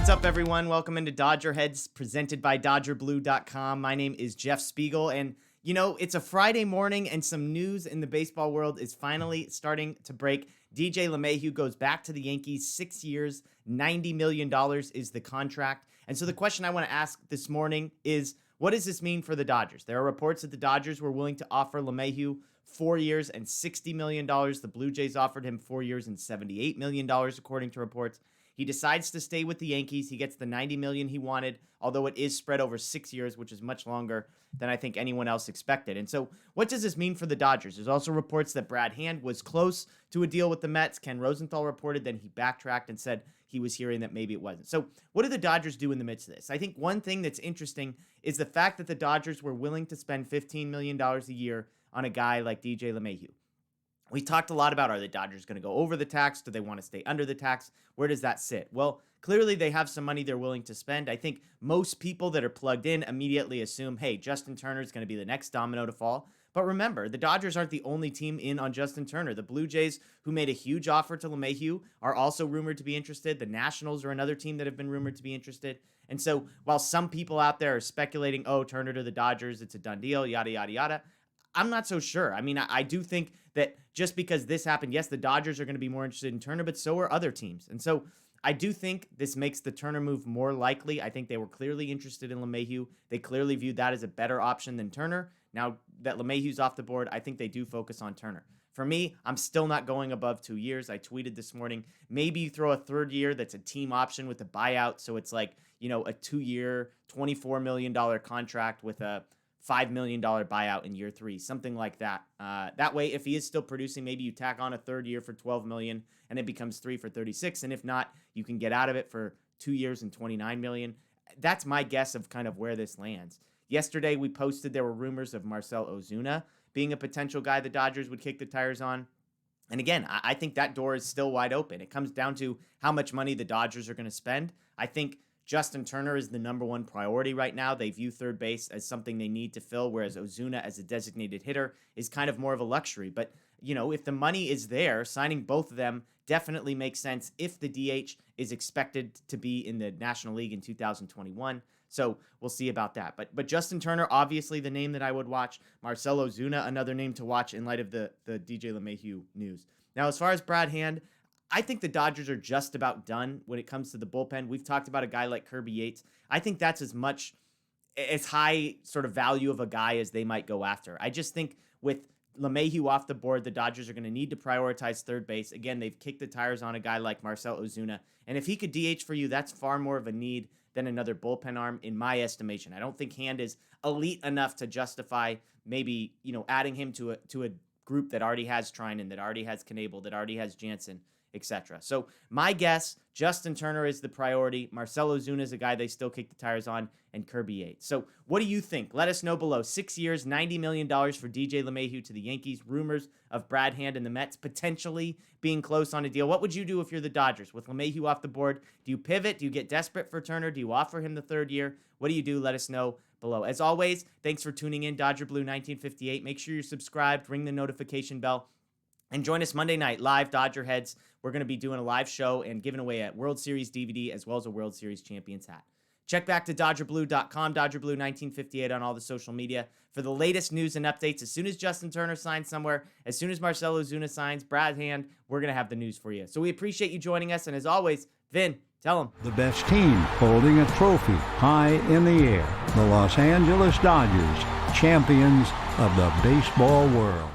What's up, everyone? Welcome into Dodger Heads, presented by DodgerBlue.com. My name is Jeff Spiegel, and you know, it's a Friday morning, and some news in the baseball world is finally starting to break. DJ LeMahieu goes back to the Yankees, 6 years, $90 million is the contract. And so the question I want to ask this morning is, what does this mean for the Dodgers? There are reports that the Dodgers were willing to offer LeMahieu 4 years and $60 million. The Blue Jays offered him 4 years and $78 million, according to reports. He decides to stay with the Yankees. He gets the $90 million he wanted, although it is spread over 6 years, which is much longer than I think anyone else expected. And so what does this mean for the Dodgers? There's also reports that Brad Hand was close to a deal with the Mets. Ken Rosenthal reported, then he backtracked and said he was hearing that maybe it wasn't. So what do the Dodgers do in the midst of this? I think one thing that's interesting is the fact that the Dodgers were willing to spend $15 million a year on a guy like DJ LeMahieu. We talked a lot about, are the Dodgers going to go over the tax? Do they want to stay under the tax? Where does that sit? Well, clearly they have some money they're willing to spend. I think most people that are plugged in immediately assume, hey, Justin Turner is going to be the next domino to fall. But remember, the Dodgers aren't the only team in on Justin Turner. The Blue Jays, who made a huge offer to LeMahieu, are also rumored to be interested. The Nationals are another team that have been rumored to be interested. And so while some people out there are speculating, oh, Turner to the Dodgers, it's a done deal, yada, yada, yada, I'm not so sure. I mean, I do think that just because this happened, yes, the Dodgers are going to be more interested in Turner, but so are other teams. And so I do think this makes the Turner move more likely. I think they were clearly interested in LeMahieu. They clearly viewed that as a better option than Turner. Now that LeMahieu's off the board, I think they do focus on Turner. For me, I'm still not going above 2 years. I tweeted this morning, maybe you throw a third year that's a team option with a buyout. So it's like, you know, a 2-year, $24 million contract with a $5 million buyout in year 3, something like that. That way, if he is still producing, maybe you tack on a third year for $12 million and it becomes 3 for $36. And if not, you can get out of it for 2 years and $29 million. That's my guess of kind of where this lands. Yesterday, we posted there were rumors of Marcell Ozuna being a potential guy the Dodgers would kick the tires on. And again, I think that door is still wide open. It comes down to how much money the Dodgers are going to spend. I think Justin Turner is the number one priority right now. They view third base as something they need to fill, whereas Ozuna as a designated hitter is kind of more of a luxury. But, you know, if the money is there, signing both of them definitely makes sense if the DH is expected to be in the National League in 2021. So we'll see about that. But Justin Turner, obviously the name that I would watch. Marcell Ozuna, another name to watch in light of the DJ LeMahieu news. Now, as far as Brad Hand, I think the Dodgers are just about done when it comes to the bullpen. We've talked about a guy like Kirby Yates. I think that's as high sort of value of a guy as they might go after. I just think with LeMahieu off the board, the Dodgers are going to need to prioritize third base. Again, they've kicked the tires on a guy like Marcell Ozuna. And if he could DH for you, that's far more of a need than another bullpen arm, in my estimation. I don't think Hand is elite enough to justify maybe, you know, adding him to a group that already has Trinan, that already has Knebel, that already has Jansen, etc. So my guess, Justin Turner is the priority. Marcell Ozuna is a guy they still kick the tires on, and Kirby Yates. So what do you think? Let us know below. 6 years, $90 million for DJ LeMahieu to the Yankees. Rumors of Brad Hand and the Mets potentially being close on a deal. What would you do if you're the Dodgers? With LeMahieu off the board, do you pivot? Do you get desperate for Turner? Do you offer him the third year? What do you do? Let us know below. As always, thanks for tuning in. Dodger Blue 1958. Make sure you're subscribed. Ring the notification bell. And join us Monday night, live Dodger Heads. We're going to be doing a live show and giving away a World Series DVD as well as a World Series Champions hat. Check back to DodgerBlue.com, DodgerBlue1958 on all the social media for the latest news and updates. As soon as Justin Turner signs somewhere, as soon as Marcell Ozuna signs, Brad Hand, we're going to have the news for you. So we appreciate you joining us. And as always, Vin, tell them. The best team holding a trophy high in the air. The Los Angeles Dodgers, champions of the baseball world.